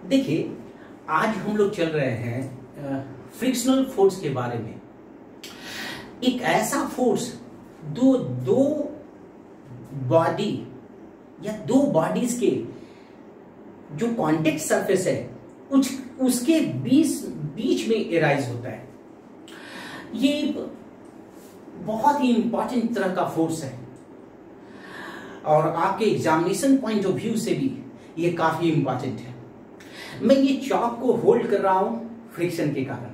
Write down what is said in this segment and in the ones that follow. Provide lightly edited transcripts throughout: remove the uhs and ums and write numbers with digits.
देखिए, आज हम लोग चल रहे हैं फ्रिक्शनल फोर्स के बारे में। एक ऐसा फोर्स दो बॉडी या दो बॉडीज के जो कांटेक्ट सरफेस है उसके बीच में एराइज होता है। ये बहुत ही इंपॉर्टेंट तरह का फोर्स है और आपके एग्जामिनेशन पॉइंट ऑफ व्यू से भी ये काफी इंपॉर्टेंट है। मैं ये चॉक को होल्ड कर रहा हूं फ्रिक्शन के कारण।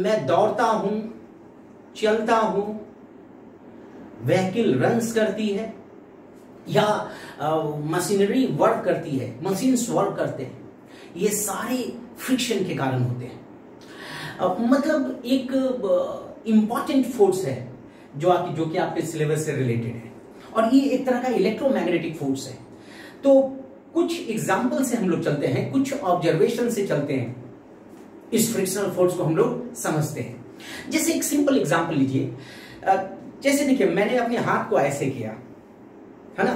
मैं दौड़ता हूं, चलता हूं, व्हीकल रन्स करती है या मशीनरी वर्क करती है, मशीन्स वर्क करते हैं, ये सारे फ्रिक्शन के कारण होते हैं। मतलब एक इंपॉर्टेंट फोर्स है जो कि आपके सिलेबस से रिलेटेड है और ये एक तरह का इलेक्ट्रोमैग्नेटिक फोर्स है। तो कुछ एग्जाम्पल से हम लोग चलते हैं, कुछ ऑब्जर्वेशन से चलते हैं, इस फ्रिक्शनल फोर्स को हम लोग समझते हैं। जैसे एक सिंपल एग्जाम्पल लीजिए, जैसे देखिए मैंने अपने हाथ को ऐसे किया है ना,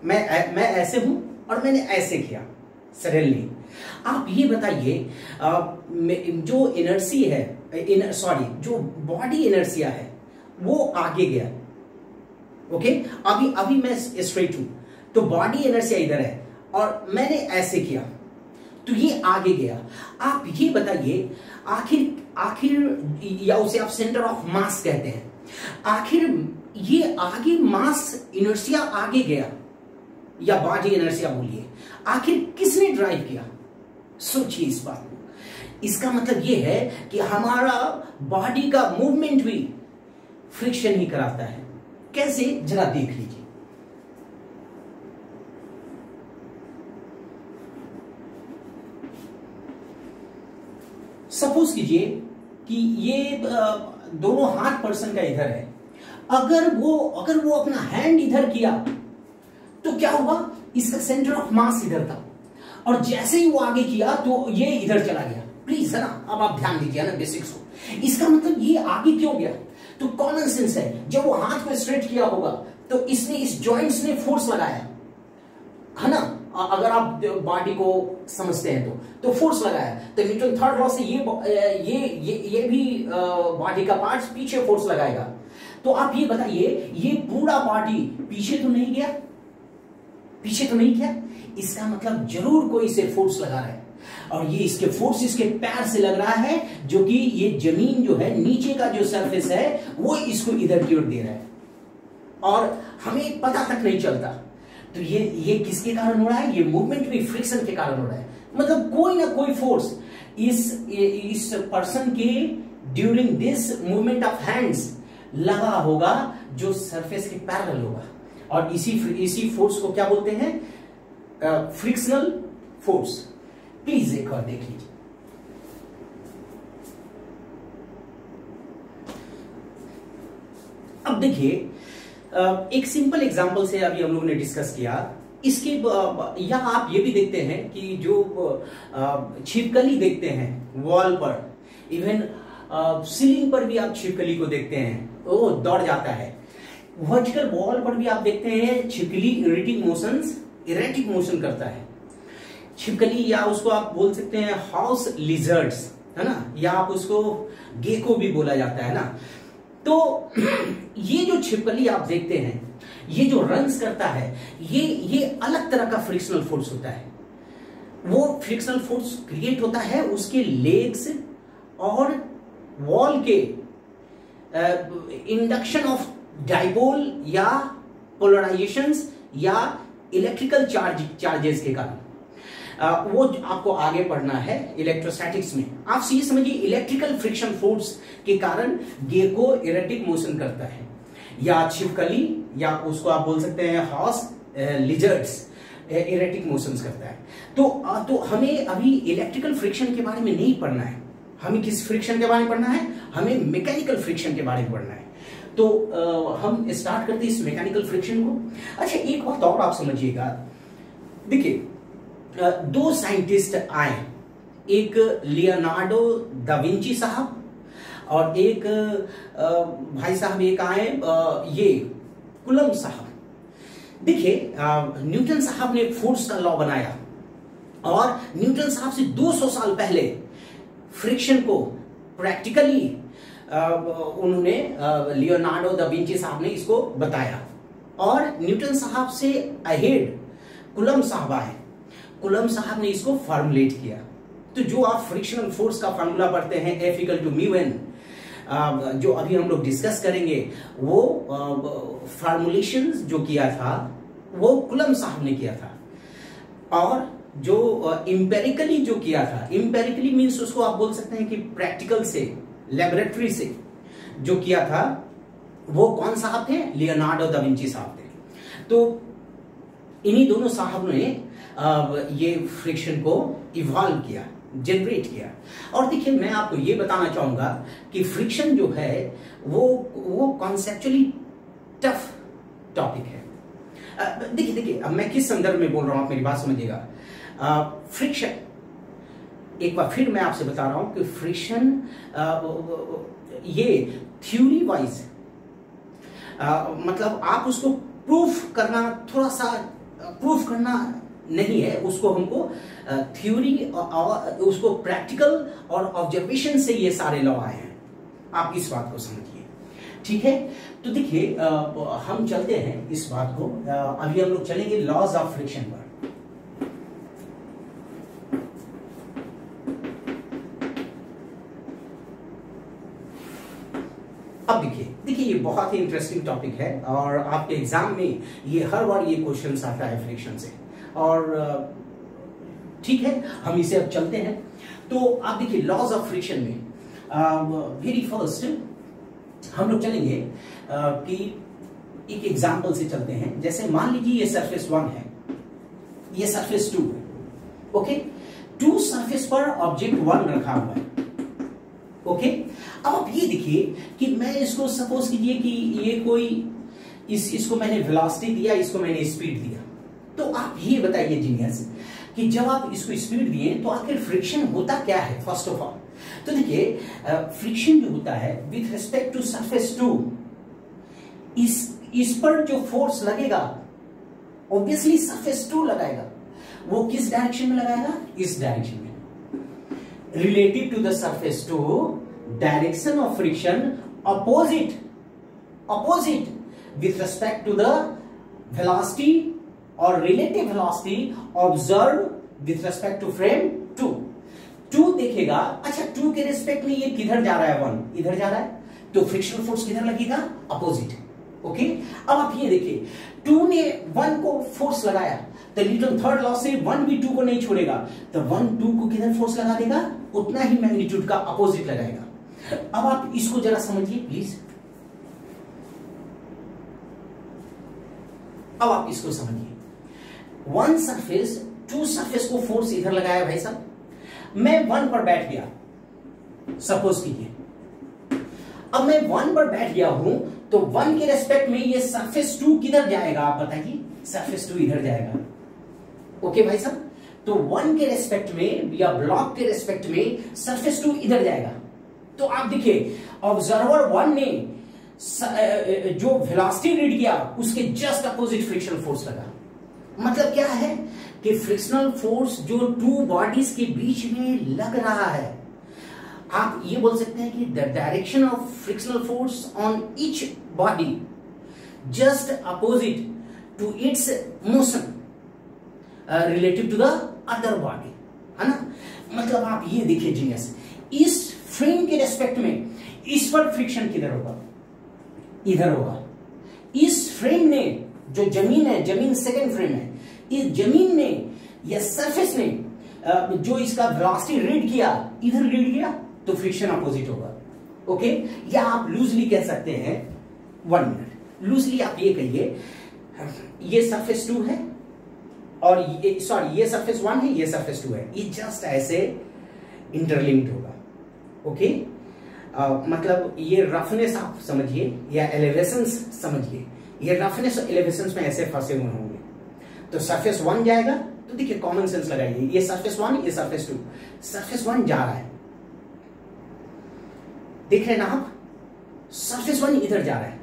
मैं ऐसे हूं और मैंने ऐसे किया सडनली। आप ये बताइए जो इनर्सी है, जो बॉडी इनर्सिया है वो आगे गया। ओके, अभी मैं स्ट्रेट हूं तो बॉडी इनर्सिया इधर है और मैंने ऐसे किया तो ये आगे गया। आप ये बताइए आखिर या उसे आप सेंटर ऑफ मास कहते हैं, आखिर ये आगे मास इनर्सिया आगे गया या बॉडी इनर्सिया बोलिए, आखिर किसने ड्राइव किया? सोचिए इस बात को। इसका मतलब ये है कि हमारा बॉडी का मूवमेंट भी फ्रिक्शन ही कराता है। कैसे, जरा देख लीजिए। सपोज कीजिए कि ये दोनों हाथ पर्सन का इधर है। अगर वो अपना हैंड इधर किया तो क्या हुआ? इसका सेंटर ऑफ मास इधर था और जैसे ही वो आगे किया तो ये इधर चला गया। प्लीज है ना, अब आप ध्यान दीजिए ना बेसिक्स को। इसका मतलब ये आगे क्यों गया? तो कॉमन सेंस है, जब वो हाथ को स्ट्रेट किया होगा तो इसने इस जॉइंट्स ने फोर्स लगाया है ना। अगर आप बॉडी को समझते हैं तो फोर्स लगाया, तो न्यूटन थर्ड लॉ से ये भी बॉडी का पार्ट पीछे फोर्स लगाएगा। तो आप ये बताइए, ये पूरा बॉडी पीछे तो नहीं गया? पीछे तो नहीं गया, इसका मतलब जरूर कोई इसे फोर्स लगा रहा है और ये इसके फोर्स इसके पैर से लग रहा है, जो कि ये जमीन जो है नीचे का जो सरफेस है वो इसको इधर की ओर दे रहा है और हमें पता तक नहीं चलता। तो ये किसके कारण हो रहा है? ये मूवमेंट भी फ्रिक्शन के कारण हो रहा है। मतलब कोई ना कोई फोर्स इस पर्सन के during this movement of hands लगा होगा जो सरफेस के पैरेलल होगा और इसी फोर्स को क्या बोलते हैं? Frictional force. प्लीज एक और देख लीजिए। अब देखिए, एक सिंपल एग्जांपल से अभी हम लोगों ने डिस्कस किया। इसके यहां आप ये भी देखते हैं कि जो छिपकली देखते हैं वॉल पर, इवन सीलिंग पर भी आप छिपकली को देखते हैं, वो दौड़ जाता है। वर्टिकल वॉल पर भी आप देखते हैं छिपकली इरेटिक मोशन करता है। छिपकली, या उसको आप बोल सकते हैं हाउस लिजर्ड्स, है ना, या आप उसको गेको भी बोला जाता है ना। तो ये जो छिपकली आप देखते हैं, ये जो रन्स करता है, ये अलग तरह का फ्रिक्शनल फोर्स होता है। वो फ्रिक्शनल फोर्स क्रिएट होता है उसके लेग्स और वॉल के इंडक्शन ऑफ डाइपोल या पोलराइजेशंस या इलेक्ट्रिकल चार्जेस के कारण। वो आपको आगे पढ़ना है इलेक्ट्रोस्टैटिक्स में। आप ये समझिए, इलेक्ट्रिकल फ्रिक्शन फोर्स के कारण गेको इरेटिक मोशन करता है, या छिपकली, या उसको आप बोल सकते हैं हॉर्स लिजर्ड्स इरेटिक मोशंस करता है। तो हमें अभी इलेक्ट्रिकल फ्रिक्शन के बारे में नहीं पढ़ना है। हमें किस फ्रिक्शन के बारे में पढ़ना है? हमें मैकेनिकल फ्रिक्शन के बारे में पढ़ना है। तो हम स्टार्ट करते हैं इस मैकेनिकल फ्रिक्शन को। अच्छा, एक बात और आप समझिएगा। देखिए, दो साइंटिस्ट आए, एक लियोनार्डो दा विंची साहब और एक भाई साहब एक आए ये कुलम साहब। देखिए न्यूटन साहब ने फोर्स का लॉ बनाया और न्यूटन साहब से 200 साल पहले फ्रिक्शन को प्रैक्टिकली उन्होंने लियोनार्डो दा विंची साहब ने इसको बताया। और न्यूटन साहब से अहेड कुलम साहब आए, कुलम साहब ने इसको फॉर्मुलेट किया। तो जो आप फ्रिक्शनल फोर्स का फॉर्मूला पढ़ते हैं F=μN, जो अभी हम लोग डिस्कस करेंगे, वो फॉर्मुलेशन जो किया था वो कुलम साहब ने किया था। और जो इंपेरिकली जो किया था, इंपेरिकली मीन्स उसको आप बोल सकते हैं कि प्रैक्टिकल से, लेबोरेटरी से जो किया था, वो कौन साहब थे? लियोनार्डो दा विंची साहब थे। तो इन्हीं दोनों साहब ने ये फ्रिक्शन को इवॉल्व किया, जनरेट किया। और देखिए मैं आपको ये बताना चाहूंगा कि फ्रिक्शन जो है वो कॉन्सेप्चुअली टफ टॉपिक है। देखिए अब मैं किस संदर्भ में बोल रहा हूं, आप मेरी बात समझिएगा। फ्रिक्शन, एक बार फिर मैं आपसे बता रहा हूं कि फ्रिक्शन ये थ्योरी वाइज मतलब आप उसको प्रूफ करना, थोड़ा सा प्रूफ करना नहीं है, उसको हमको थ्योरी और उसको प्रैक्टिकल और ऑब्जर्वेशन से ये सारे लॉ आए हैं। आप इस बात को समझिए, ठीक है। तो देखिए हम चलते हैं इस बात को, अभी हम लोग चलेंगे लॉज ऑफ फ्रिक्शन पर। अब देखिए ये बहुत ही इंटरेस्टिंग टॉपिक है और आपके एग्जाम में ये हर बार ये क्वेश्चन आता है फ्रिक्शन से। और ठीक है, हम इसे अब चलते हैं। तो आप देखिए लॉज ऑफ फ्रिक्शन में वेरी फर्स्ट हम लोग चलेंगे कि एक एग्जांपल से चलते हैं। जैसे मान लीजिए ये सरफेस 1 है, ये सरफेस 2 है, ओके। 2 सरफेस पर ऑब्जेक्ट 1 रखा हुआ है, ओके। अब आप ये देखिए कि मैं इसको सपोज कीजिए कि ये कोई इसको मैंने वेलोसिटी दिया, इसको मैंने स्पीड दिया। तो आप ये बताइए जीनियस कि जब आप इसको स्पीड दिए तो आखिर फ्रिक्शन होता क्या है फर्स्ट ऑफ ऑल। तो देखिए फ्रिक्शन जो होता है विथ रिस्पेक्ट टू सरफेस 2, इस पर जो फोर्स लगेगा ऑब्वियसली सरफेस 2 लगाएगा। वो किस डायरेक्शन में लगाएगा? इस डायरेक्शन में। Relative to the surface 2, direction of friction opposite with respect to the velocity or relative velocity observed with respect to frame 2 देखेगा। अच्छा 2 के रिस्पेक्ट में ये किधर जा रहा है? 1 इधर जा रहा है, तो फ्रिक्शनल फोर्स किधर लगेगा? Opposite, okay. अब आप ये देखिए 2 ने 1 को फोर्स लगाया, तो न्यूटन थर्ड लॉ से 1 भी 2 को नहीं छोड़ेगा, तो 1 2 को किधर फोर्स लगा देगा? उतना ही मैग्नीट्यूड का अपोजिट लगाएगा। अब आप इसको जरा समझिए प्लीज, अब आप इसको समझिए। 1 सरफेस 2 सरफेस को फोर्स इधर लगाया भाई साहब, मैं 1 पर बैठ गया सपोज कीजिए। अब मैं 1 पर बैठ गया हूं तो 1 के रेस्पेक्ट में ये सरफेस 2 किधर जाएगा? आप बताइए। सरफेस 2 इधर जाएगा, ओके भाई साहब। तो 1 के रेस्पेक्ट में या ब्लॉक के रेस्पेक्ट में सरफेस 2 इधर जाएगा। तो आप देखिए ऑब्जर्वर 1 ने जो वेलोसिटी रीड किया उसके जस्ट अपोजिट फ्रिक्शनल फोर्स लगा। मतलब क्या है कि फ्रिक्शनल फोर्स जो 2 बॉडीज के बीच में लग रहा है, आप ये बोल सकते हैं कि the direction of frictional force on each body just opposite to its motion relative to the other body, है ना। मतलब आप ये देखिए जीनियस, इस फ्रेम के रेस्पेक्ट में इस पर फ्रिक्शन किधर होगा? इधर होगा। इस फ्रेम ने, जो जमीन है, जमीन सेकंड फ्रेम है, इस जमीन ने या सरफेस ने जो इसका वेलोसिटी रीड किया, इधर रीड किया, तो फ्रिक्शन अपोजिट होगा, ओके। या आप लूजली कह सकते हैं, 1 मिनट, लूजली आप ये कहिए ये सरफेस 2 है और ये सॉरी ये सरफेस 1 है, ये सरफेस 2 है, ये जस्ट ऐसे इंटरलिंक्ड होगा, ओके। मतलब ये रफनेस आप समझिए या एलिवेशंस समझिए, ये रफनेस और एलिवेशंस में ऐसे फंसे हुए होंगे। तो सरफेस 1 जाएगा, तो देखिए कॉमन सेंस लगाइए, ये सरफेस 1, ये सरफेस 2, सरफेस 1 जा रहा है, देख रहे हैं ना आप, सरफेस 1 इधर जा रहा है,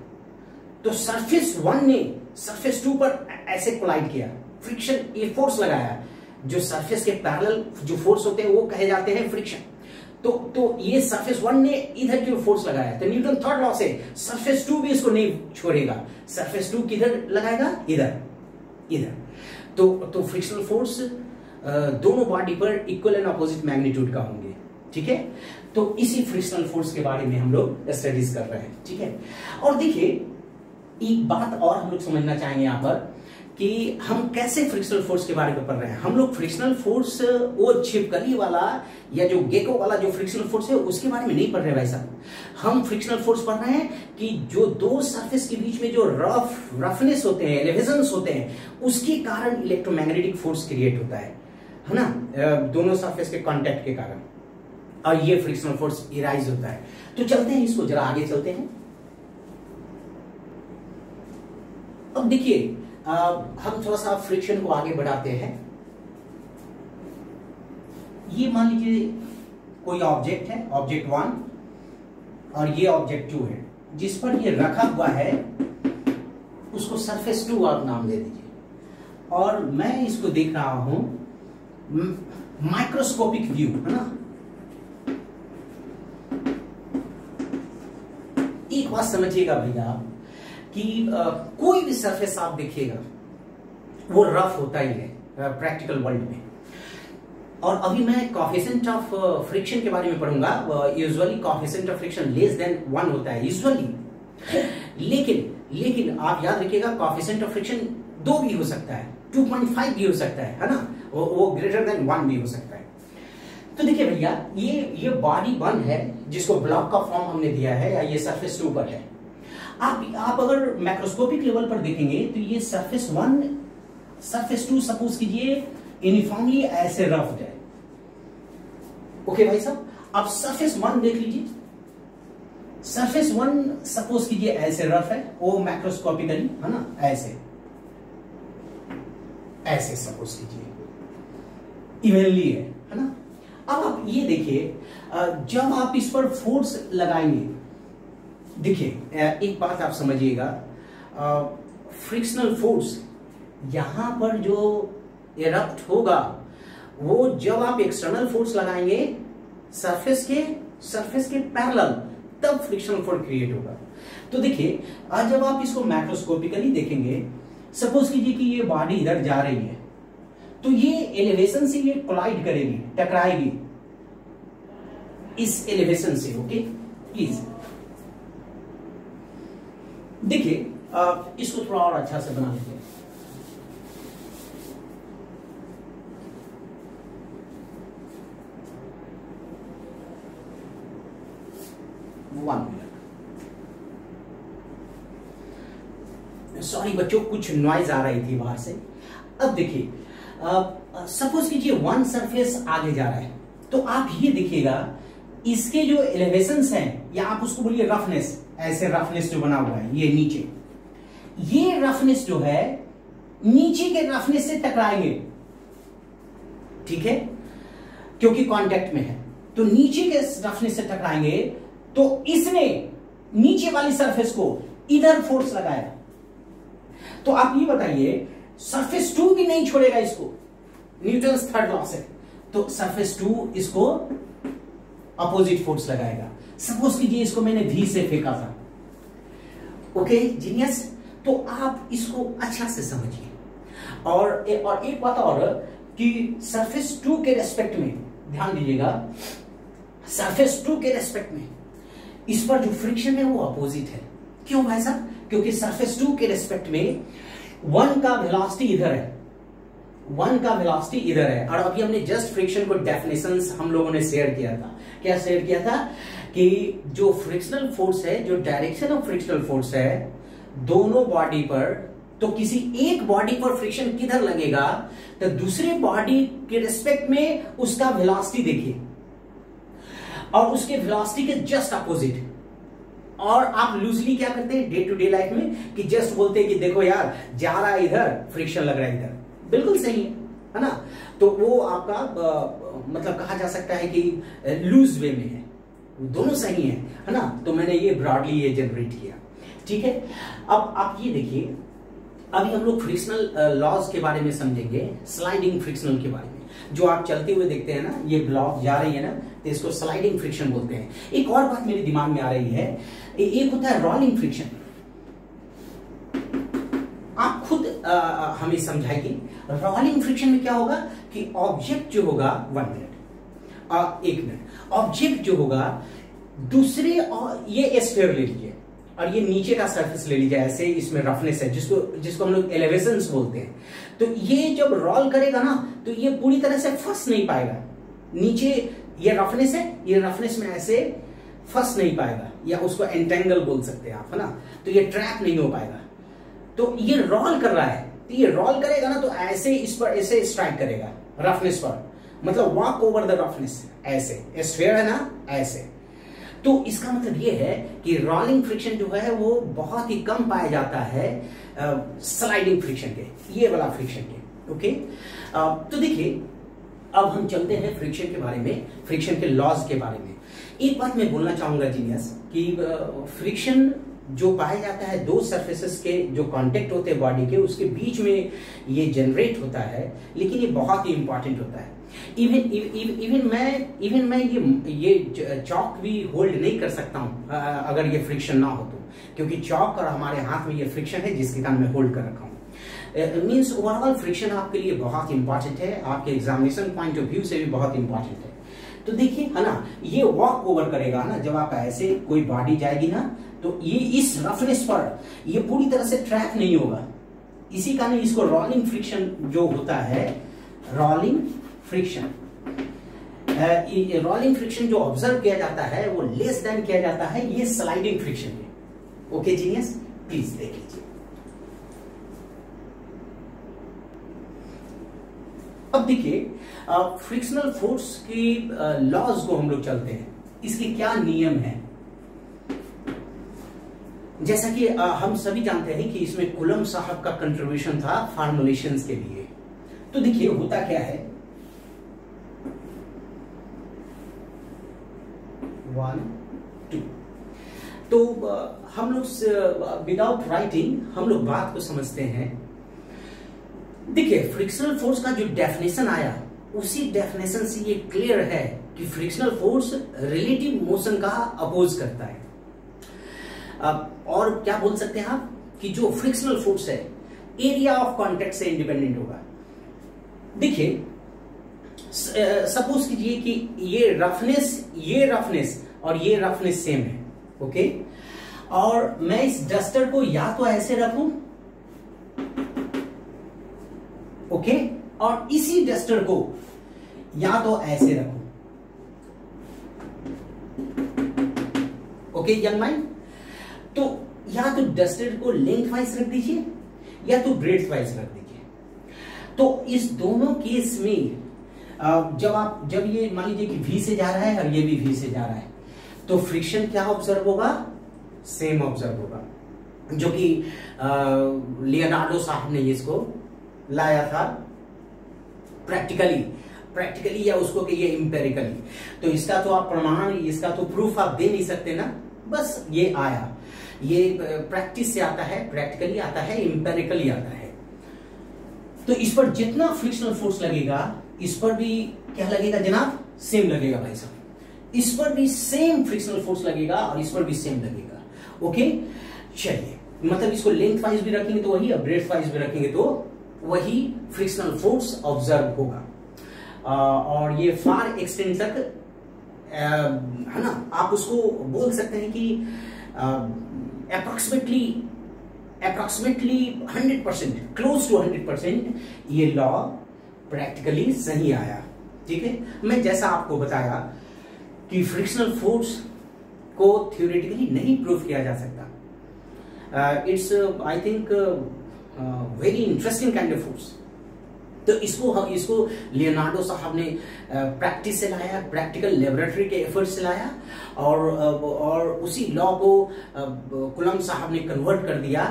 तो सरफेस 1 ने सरफेस 2 पर ऐसे कोलाइड किया, फ्रिक्शन, ये फोर्स लगाया, जो सरफेस के पैरेलल जो फोर्स होते हैं वो कहे जाते हैं फ्रिक्शन। तो ये सरफेस 1 ने इधर की फोर्स लगाया, तो न्यूटन थर्ड लॉ से सरफेस 2 भी इसको नहीं छोड़ेगा। सरफेस 2 किधर लगाएगा? इधर। तो फ्रिक्शनल फोर्स दोनों बॉडी पर इक्वल एंड अपोजिट मैग्नीट्यूड का होंगे, ठीक है। तो इसी फ्रिक्शनल फोर्स के बारे में हम लोग स्टडीज कर रहे हैं, ठीक है। और देखिए एक बात और हम लोग समझना चाहेंगे यहाँ पर कि हम कैसे फ्रिक्शनल फोर्स के बारे में पढ़ रहे हैं। हम लोग फ्रिक्शनल फोर्स वो छिपकली वाला या जो गेको वाला जो फ्रिक्शनल फोर्स है उसके बारे में नहीं पढ़ रहे भाई साहब। हम फ्रिक्शनल फोर्स पढ़ रहे हैं कि जो दो सरफेस के बीच में जो रफनेस होते हैं, एलिवेशंस होते हैं, उसके कारण इलेक्ट्रोमैग्नेटिक फोर्स क्रिएट होता है ना, दोनों सरफेस के कांटेक्ट के कारण, और ये फ्रिक्शनल फोर्स इराइज होता है। तो चलते हैं इसको जरा आगे चलते हैं। अब देखिए हम थोड़ा सा फ्रिक्शन को आगे बढ़ाते हैं। ये मान लीजिए कोई ऑब्जेक्ट है, ऑब्जेक्ट 1, और ये ऑब्जेक्ट 2 है, जिस पर ये रखा हुआ है उसको सरफेस 2 आप नाम दे दीजिए। और मैं इसको देख रहा हूं माइक्रोस्कोपिक व्यू, है ना। एक बात समझिएगा भैया कि कोई भी सरफेस आप देखिएगा वो रफ होता ही है प्रैक्टिकल वर्ल्ड में। और अभी मैं कोएफिशिएंट ऑफ फ्रिक्शन के बारे में पढ़ूंगा। Usually coefficient of friction less than 1 होता है यूजुअली, लेकिन आप याद रखिएगा कोएफिशिएंट ऑफ फ्रिक्शन 2 भी हो सकता है, 2.5 भी हो सकता है ना, वो ग्रेटर देन 1 भी हो सकता है। तो देखिए भैया ये बॉडी 1 है जिसको ब्लॉक का फॉर्म हमने दिया है, या ये सरफेस 2 पर है। आप अगर मैक्रोस्कोपिक लेवल पर देखेंगे तो ये सरफेस 1 सरफेस 2 सपोज कीजिए यूनिफॉर्मली ऐसे रफ्ड है। ओके भाई साहब, अब सरफेस 1 देख लीजिए, सरफेस 1 सपोज कीजिए ऐसे रफ है, वो मैक्रोस्कोपिकली, है ना, ऐसे सपोज कीजिए इवनली है ना। अब आप ये देखिए जब आप इस पर फोर्स लगाएंगे, देखिए एक बात आप समझिएगा, फ्रिक्शनल फोर्स यहां पर जो इरप्ट होगा वो जब आप एक्सटर्नल फोर्स लगाएंगे सरफेस के पैरेलल, तब फ्रिक्शनल फोर्स क्रिएट होगा। तो देखिए आज जब आप इसको मैक्रोस्कोपिकली देखेंगे, सपोज कीजिए कि ये बॉडी इधर जा रही है, तो ये एलिवेशन से ये कोलाइड करेगी, टकराएगी इस एलिवेशन से। ओके प्लीज देखिए इसको थोड़ा और अच्छा से बना लेते हैं। सॉरी बच्चों, कुछ नॉइज आ रही थी बाहर से। अब देखिए सपोज कीजिए 1 सरफेस आगे जा रहा है, तो आप ये देखिएगा इसके जो एलिवेशंस हैं, या आप उसको बोलिए रफनेस, ऐसे रफनेस जो बना हुआ है ये नीचे, ये रफनेस जो है नीचे के रफनेस से टकराएंगे, ठीक है, क्योंकि कांटेक्ट में है, तो नीचे के रफनेस से टकराएंगे। तो इसने नीचे वाली सरफेस को इधर फोर्स लगाया, तो आप ये बताइए सरफेस 2 भी नहीं छोड़ेगा इसको, न्यूटन्स थर्ड लॉ से, तो सरफेस 2 इसको अपोजिट फोर्स लगाएगा। सपोज कीजिए इसको मैंने भी से फेंका था। ओके जीनियस, तो आप इसको अच्छा से समझिए। और एक बात और कि सरफेस 2 के रेस्पेक्ट में ध्यान दीजिएगा, सरफेस 2 के रेस्पेक्ट में इस पर जो फ्रिक्शन है वो अपोजिट है। क्यों भाई साहब? क्योंकि सरफेस 2 के रेस्पेक्ट में 1 का वेलोसिटी इधर है, 1 का वेलोसिटी इधर है। और अभी हमने जस्ट फ्रिक्शन को डेफिनेशंस हम लोगों ने शेयर किया था। क्या शेयर किया था? कि जो फ्रिक्शनल फोर्स है, जो डायरेक्शन ऑफ फ्रिक्शनल फोर्स है दोनों बॉडी पर, तो किसी एक बॉडी पर फ्रिक्शन किधर लगेगा तो दूसरे बॉडी के रिस्पेक्ट में उसका वेलोसिटी देखिए, और उसके वेलोसिटी के जस्ट अपोजिट। और आप लूजली क्या करते हैं डे टू डे लाइफ में कि जस्ट बोलते हैं कि देखो यार जा रहा है इधर, फ्रिक्शन लग रहा है इधर, बिल्कुल सही है ना। तो वो आपका मतलब कहा जा सकता है कि लूज वे में है, दोनों सही है ना। तो मैंने ये ब्रॉडली ये जनरेट किया, ठीक है। अब आप ये देखिए अभी हम लोग फ्रिक्शनल लॉज के बारे में समझेंगे, स्लाइडिंग फ्रिक्शनल के बारे में। जो आप चलते हुए देखते हैं ना, ये ब्लॉक जा रही है ना, तो इसको स्लाइडिंग फ्रिक्शन बोलते हैं। एक और बात मेरे दिमाग में आ रही है, एक होता है रोलिंग फ्रिक्शन। आप खुद हमें समझाइए, रोलिंग फ्रिक्शन में क्या होगा कि ऑब्जेक्ट जो होगा 1 मिनट, ऑब्जेक्ट जो होगा दूसरे, और ये स्फीयर ले लीजिए और ये नीचे का सरफेस ले लीजिए, ऐसे इसमें रफनेस है जिसको हम लोग एलिवेशंस बोलते हैं। तो ये जब रोल करेगा ना, तो ये पूरी तरह से फंस नहीं पाएगा नीचे। ये रफनेस है, ये रफनेस में ऐसे फंस नहीं पाएगा, या उसको एंटेंगल बोल सकते हैं आप, है ना। तो ये ट्रैप नहीं हो पाएगा। तो ये रोल कर रहा है, तो ये रोल करेगा ना, तो ऐसे इस पर ऐसे स्ट्राइक करेगा रफनेस पर, मतलब वॉक ओवर द रफनेस, ऐसे स्फीयर है ना, ऐसे। तो इसका मतलब ये है कि रोलिंग फ्रिक्शन जो है वो बहुत ही कम पाया जाता है स्लाइडिंग फ्रिक्शन के, ये वाला फ्रिक्शन के। ओके, तो देखिए अब हम चलते हैं फ्रिक्शन के बारे में, फ्रिक्शन के लॉज के बारे में। एक बात मैं बोलना चाहूंगा जीनियस, कि फ्रिक्शन जो पाया जाता है दो सरफेसेस के जो कांटेक्ट होते हैं बॉडी के, उसके बीच में ये जनरेट होता है, लेकिन ये बहुत ही इंपॉर्टेंट होता है। इवन मैं ये चौक भी होल्ड नहीं कर सकता हूं अगर ये फ्रिक्शन ना हो तो, क्योंकि चौक और हमारे हाथ में ये फ्रिक्शन है जिसके कारण मैं होल्ड कर रखा हूं। मींस ओवरऑल फ्रिक्शन आपके लिए बहुत इंपॉर्टेंट है, आपके एग्जामिनेशन पॉइंट ऑफ व्यू से भी बहुत इंपॉर्टेंट है। तो देखिए, है ना, ये वॉक ओवर करेगा ना, जब आप ऐसे कोई बॉडी जाएगी ना, तो ये इस रफनेस पर ये पूरी तरह से ट्रैप नहीं होगा। इसी कारण इसको रोलिंग फ्रिक्शन जो होता है, रोलिंग फ्रिक्शन, रोलिंग फ्रिक्शन जो ऑब्जर्व किया जाता है वो लेस देन किया जाता है ये स्लाइडिंग फ्रिक्शन में। ओके जीनियस, प्लीज देख लीजिए। अब देखिए फ्रिक्शनल फोर्स की लॉज को हम लोग चलते हैं, इसके क्या नियम है। जैसा कि हम सभी जानते हैं कि इसमें कूलम्ब साहब का कंट्रीब्यूशन था फॉर्मुलेशंस के लिए। तो देखिए होता क्या है, 1 2, तो हम लोग विदाउट राइटिंग हम लोग बात को समझते हैं। देखिए फ्रिक्शनल फोर्स का जो डेफिनेशन आया, उसी डेफिनेशन से ये क्लियर है कि फ्रिक्शनल फोर्स रिलेटिव मोशन का अपोज करता है। और क्या बोल सकते हैं आप कि जो फ्रिक्शनल फोर्स है एरिया ऑफ कांटेक्ट से इंडिपेंडेंट होगा। देखिए सपोज कीजिए कि ये रफनेस और ये रफनेस सेम है, ओके, और मैं इस डस्टर को या तो ऐसे रखूं, ओके, और इसी डस्टर को या तो ऐसे रखूं। ओके यंग माइंड, तो या तो डस्टर को लेंथ वाइज रख दीजिए या तो ब्रेड्थ वाइज रख दीजिए। तो इस दोनों केस में जब ये मान लीजिए कि V से जा रहा है और ये भी V से जा रहा है, तो फ्रिक्शन क्या ऑब्जर्व होगा, सेम ऑब्जर्व होगा, जो कि लियोनार्डो साहब ने इसको लाया था प्रैक्टिकली या उसको कि ये इंपेरिकली। तो इसका तो आप प्रमाण, इसका तो प्रूफ आप दे नहीं सकते ना, बस ये आया, ये प्रैक्टिस से आता है, प्रैक्टिकली आता है, इंपेरिकली आता है। तो इस पर जितना फ्रिक्शनल फोर्स लगेगा इस पर भी क्या लगेगा जनाब, सेम लगेगा भाई साहब। इस पर भी सेम फ्रिक्शनल फोर्स लगेगा और इस पर भी सेम लगेगा। ओके चलिए, मतलब इसको लेंथ वाइज भी रखेंगे तो वही, और ब्रेड्थ वाइज भी रखेंगे तो वही फ्रिक्शनल फोर्स ऑब्जर्व होगा। और ये फार एक्सटेंड तक है ना, आप उसको बोल सकते हैं कि अप्रोक्सीमेटली 100%, क्लोज टू 100% ये लॉ प्रैक्टिकली सही आया। ठीक है, मैं जैसा आपको बताया कि फ्रिक्शनल फोर्स को थ्योरेटिकली नहीं प्रूव किया जा सकता। It's I think very interesting kind of force. तो इसको लियोनार्डो साहब ने प्रैक्टिस से लाया, प्रैक्टिकल लेबोरेटरी के एफर्ट से लाया, और उसी लॉ को कूलम्ब साहब ने कन्वर्ट कर दिया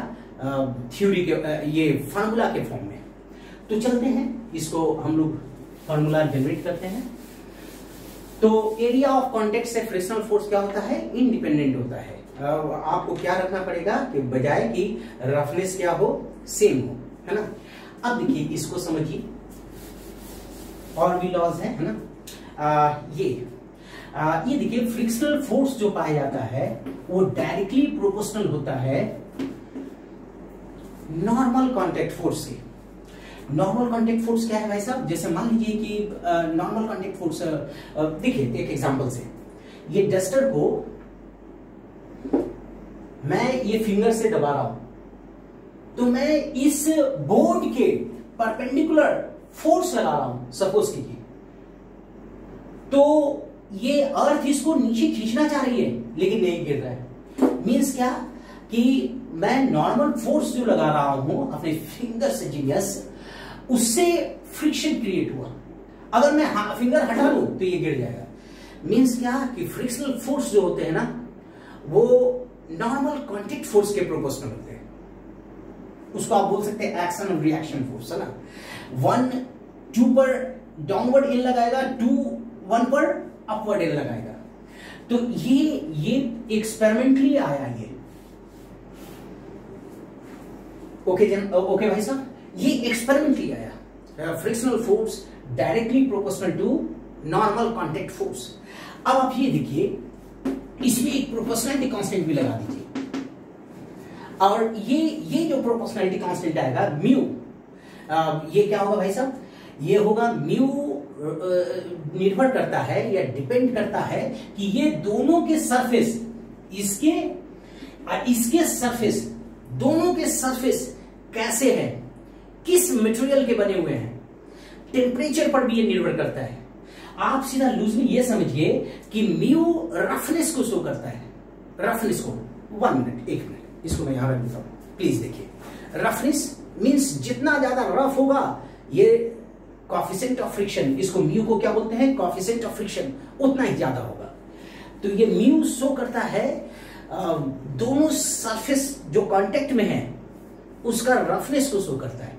थ्योरी के ये फार्मूला के फॉर्म में। तो चलते हैं, इसको हम लोग फार्मूला जनरेट करते हैं। तो एरिया ऑफ कांटेक्ट से फ्रिक्शनल फोर्स क्या होता है, इंडिपेंडेंट होता है। आपको क्या रखना पड़ेगा कि बजाय कि रफनेस क्या हो, सेम हो, है ना। अब देखिए इसको समझिए, और भी लॉज है ना। ये देखिए फ्रिक्शनल फोर्स जो पाया जाता है वो डायरेक्टली प्रोपोर्शनल होता है नॉर्मल कांटेक्ट फोर्स से। नॉर्मल कांटेक्ट फोर्स क्या है भाई साहब? जैसे मान लीजिए कि नॉर्मल कांटेक्ट फोर्स, देखिए एक एग्जांपल से, ये डस्टर को मैं ये फिंगर से दबा रहा हूं, तो मैं इस बोर्ड के परपेंडिकुलर फोर्स लगा रहा हूं, सपोज कीजिए, तो ये अर्थ इसको नीचे खींचना चाह रही है लेकिन नहीं गिर रहा है। मीन्स क्या कि मैं नॉर्मल फोर्स जो लगा रहा हूं अपने फिंगर से, जीनियस, उससे फ्रिक्शन क्रिएट हुआ। अगर मैं फिंगर हटा लूं तो ये गिर जाएगा। मीन्स क्या कि फ्रिक्शनल फोर्स जो होते हैं ना वो नॉर्मल कांटेक्ट फोर्स के प्रोपोर्शनल होते हैं। उसको आप बोल सकते हैं एक्शन और रिएक्शन फोर्स, है ना। 1 2 पर डाउनवर्ड एल लगाएगा, 2 1 पर अपवर्ड एल लगाएगा। तो ये एक्सपेरिमेंटली आया ये। ओके भाई साहब, ये एक्सपेरिमेंटली आया। Frictional force directly proportional to normal contact force. अब आप ये देखिए, इसमें एक प्रोपोर्शनलिटी कांस्टेंट भी लगा दीजिए, और ये जो प्रोपोर्शनलिटी कांस्टेंट आएगा म्यू, ये क्या होगा भाई साहब? ये होगा म्यू निर्भर करता है या डिपेंड करता है कि ये दोनों के सरफेस, इसके सरफेस, दोनों के सरफेस कैसे है, किस मटेरियल के बने हुए हैं, टेम्परेचर पर भी ये निर्भर करता है। आप सीधा लूजली ये समझिए कि म्यू रफनेस को शो करता है, रफनेस को। 1 मिनट, 1 मिनट, इसको मैं यहां रख देता हूं, प्लीज देखिए। रफनेस मींस जितना ज्यादा रफ होगा ये कोएफिशिएंट ऑफ फ्रिक्शन, इसको म्यू को क्या बोलते हैं? कोएफिशिएंट ऑफ फ्रिक्शन, उतना ही ज्यादा होगा। तो ये म्यू शो करता है दोनों सरफेस जो कांटेक्ट में है उसका रफनेस को शो करता है।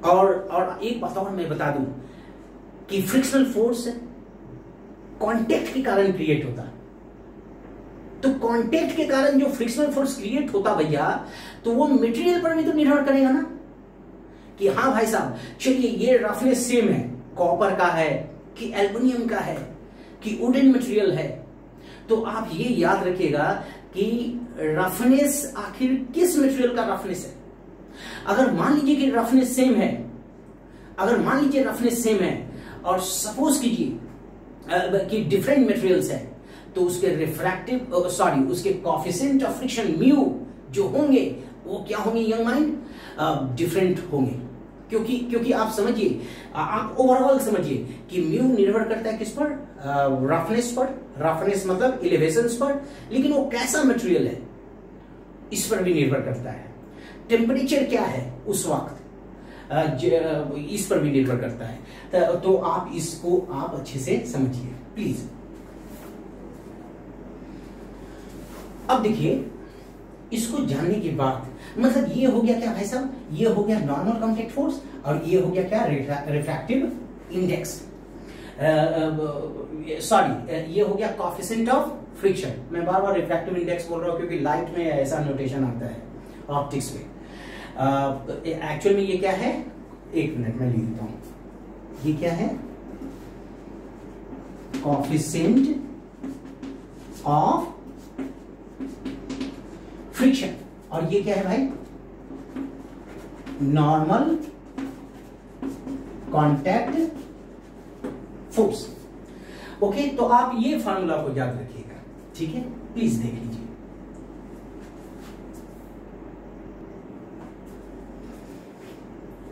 और एक बात और मैं बता दूं कि फ्रिक्शनल फोर्स कांटेक्ट के कारण क्रिएट होता है। तो कांटेक्ट के कारण जो फ्रिक्शनल फोर्स क्रिएट होता भैया, तो वो मटेरियल पर भी तो निर्भर करेगा ना, कि हाँ भाई साहब चलिए ये रफनेस सेम है, कॉपर का है कि एल्युमिनियम का है कि वुडन मटेरियल है। तो आप ये याद रखिएगा कि रफनेस आखिर किस मटेरियल का रफनेस है। अगर मान लीजिए कि रफनेस सेम है, अगर मान लीजिए रफनेस सेम है और सपोज कीजिए कि डिफरेंट मटेरियल्स है, तो उसके रिफ्रैक्टिव उसके कोएफिशिएंट ऑफ फ्रिक्शन म्यू जो होंगे वो क्या होंगे यंग माइंड? डिफरेंट होंगे। क्योंकि आप समझिए, आप ओवरऑल समझिए कि म्यू निर्भर करता है किस पर? रफनेस पर। रफनेस मतलब एलिवेशंस पर, लेकिन वो कैसा मटेरियल है इस पर भी निर्भर करता है। टेम्परेचर क्या है उस वक्त, इस पर भी निर्भर करता है। तो आप इसको आप अच्छे से समझिए प्लीज। अब देखिए, इसको जानने के बाद मतलब ये हो गया क्या भाई साहब? ये हो गया नॉर्मल कांटेक्ट फोर्स, और ये हो गया क्या? रिफ्रैक्टिव इंडेक्स, ये हो गया कोएफिशिएंट ऑफ फ्रिक्शन। मैं बार बार रिफ्रैक्टिव इंडेक्स बोल रहा हूं क्योंकि लाइट में ऐसा नोटेशन आता है ऑप्टिक्स में। एक्चुअल में ये क्या है? 1 मिनट में लिख देता हूं। ये क्या है? Coefficient of friction. और ये क्या है भाई? Normal contact force. ओके, तो आप ये फार्मूला को याद रखिएगा, ठीक है? प्लीज देख लीजिए।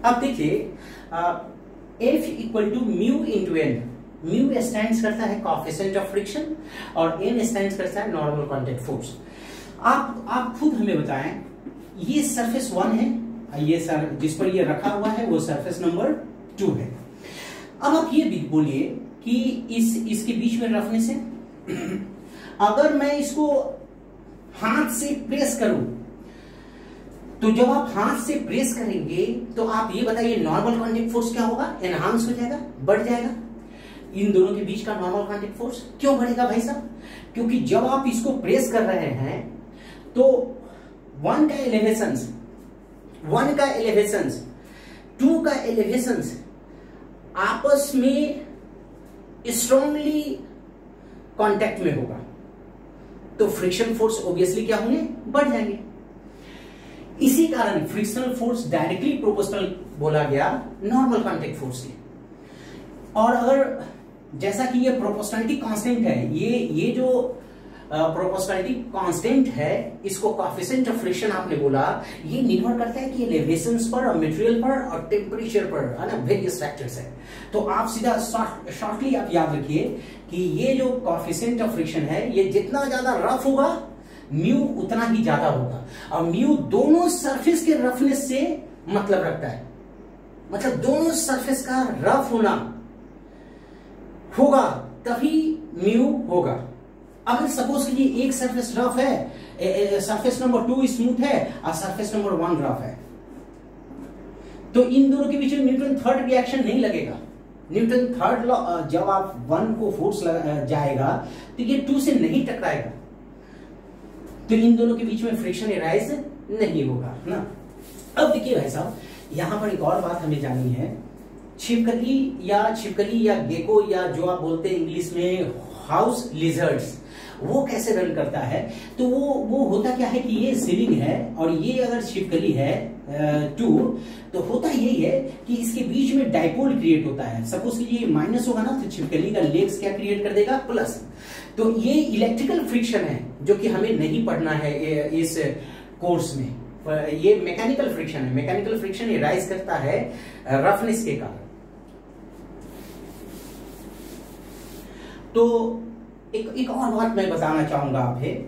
अब देखिए, F equal to mu into N. Mu stands करता है कोएफिशिएंट ऑफ फ्रिक्शन और एन स्टैंड्स करता है नॉर्मल कांटेक्ट फोर्स। आप खुद हमें बताएं, ये सरफेस 1 है, ये जिस पर ये रखा हुआ है वो सरफेस नंबर 2 है। अब आप ये भी बोलिए कि इसके बीच में रफनेस है। अगर मैं इसको हाथ से प्रेस करूं, तो जब आप हाथ से प्रेस करेंगे तो आप ये बताइए नॉर्मल कांटेक्ट फोर्स क्या होगा? एनहांस हो जाएगा, बढ़ जाएगा। इन दोनों के बीच का नॉर्मल कांटेक्ट फोर्स क्यों बढ़ेगा भाई साहब? क्योंकि जब आप इसको प्रेस कर रहे हैं तो 1 का एलिवेशन 1 का एलिवेशन 2 का एलिवेशन आपस में स्ट्रांगली कांटेक्ट में होगा तो फ्रिक्शन फोर्स ऑब्वियसली क्या होंगे, बढ़ जाएंगे। इसी कारण फ्रिक्शनल फोर्स डायरेक्टली प्रोपोर्शनल बोला गया नॉर्मल कांटेक्ट फोर्स से। और अगर जैसा कि ये प्रोपोर्शनलिटी कांस्टेंट है, ये जो प्रोपोर्शनलिटी कांस्टेंट है, इसको कोएफिशिएंट ऑफ फ्रिक्शन आपने बोला, ये निर्भर करता है कि एलिवेशंस पर और मटेरियल पर और टेम्परेचर पर, है ना, वेरियस फैक्टर्स है। तो आप सीधा शॉर्टली आप याद रखिए कि ये जो कोएफिशिएंट ऑफ फ्रिक्शन है, ये जितना ज्यादा रफ होगा म्यू उतना ही ज्यादा होगा। और म्यू दोनों सरफेस के रफनेस से मतलब रखता है, मतलब दोनों सरफेस का रफ होगा तभी म्यू होगा। अगर सपोज कीजिए एक सरफेस रफ है, सरफेस नंबर 2 स्मूथ है और सरफेस नंबर 1 रफ है, तो इन दोनों के बीच में न्यूटन थर्ड रिएक्शन नहीं लगेगा। न्यूटन थर्ड लॉ जब आप 1 को फोर्स जाएगा तो ये 2 से नहीं टकराएगा, तो इन दोनों के बीच में फ्रिक्शन एराइज नहीं होगा ना। अब देखिए भाई साहब, यहां पर एक और बात हमें जाननी है। छिपकली या गेको या जो आप बोलते हैं इंग्लिश में हाउस लिजर्ड्स, वो कैसे रन करता है। तो वो होता क्या है कि ये सीलिंग है और ये अगर छिपकली है 2, तो होता यही है कि इसके बीच में डाइपोल क्रिएट होता है। सपोज कि ये माइनस होगा ना, तो छिपकली का लेग्स क्या क्रिएट कर देगा, प्लस। तो ये इलेक्ट्रिकल फ्रिक्शन है जो कि हमें नहीं पढ़ना है इस कोर्स में। ये मैकेनिकल फ्रिक्शन है। मैकेनिकल फ्रिक्शन ये राइज करता है रफनेस के कारण। तो एक और बात मैं बताना चाहूंगा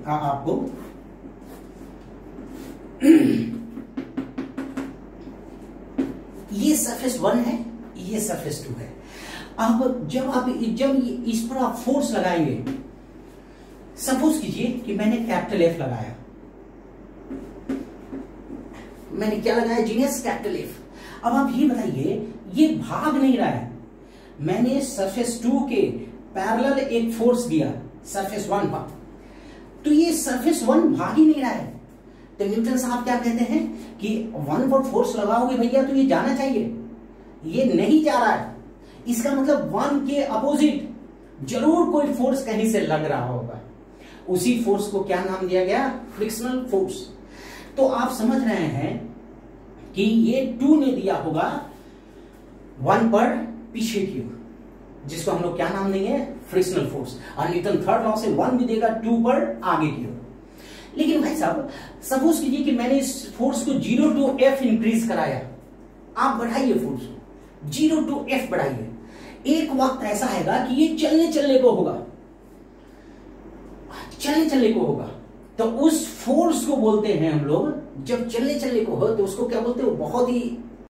आपको। ये सरफेस 1 है, ये सरफेस 2 है। अब जब इस पर आप फोर्स लगाएंगे, सपोज कीजिए कि मैंने कैपिटल F लगाया, मैंने क्या लगाया जीनियस, कैपिटल F। अब आप ये बताइए, ये भाग नहीं रहा है। मैंने सरफेस 2 के पैरेलल एक फोर्स दिया सरफेस 1 पर, तो ये सरफेस 1 भाग ही नहीं रहा है। तो न्यूटन साहब क्या कहते हैं कि 1 पर फोर्स लगाओगे भैया तो ये जाना चाहिए, ये नहीं जा रहा है। इसका मतलब 1 के अपोजिट जरूर कोई फोर्स कहीं से लग रहा होगा। उसी फोर्स को क्या नाम दिया गया, फ्रिक्शनल फोर्स। तो आप समझ रहे हैं कि ये 2 ने दिया होगा 1 पर पीछे की ओर, जिसको हम लोग क्या नाम देंगे, फ्रिक्शनल फोर्स। और न्यूटन थर्ड लॉ से 1 भी देगा 2 पर आगे की ओर। लेकिन भाई साहब, सपोज कीजिए कि मैंने इस फोर्स को 0 to F इंक्रीज कराया। आप बढ़ाइए फोर्स को 0 to F बढ़ाइए। एक वक्त ऐसा आएगा कि ये चलने को होगा, चलने को होगा। तो उस फोर्स को बोलते हैं हम लोग, जब चलने को हो तो उसको क्या बोलते हैं, बहुत ही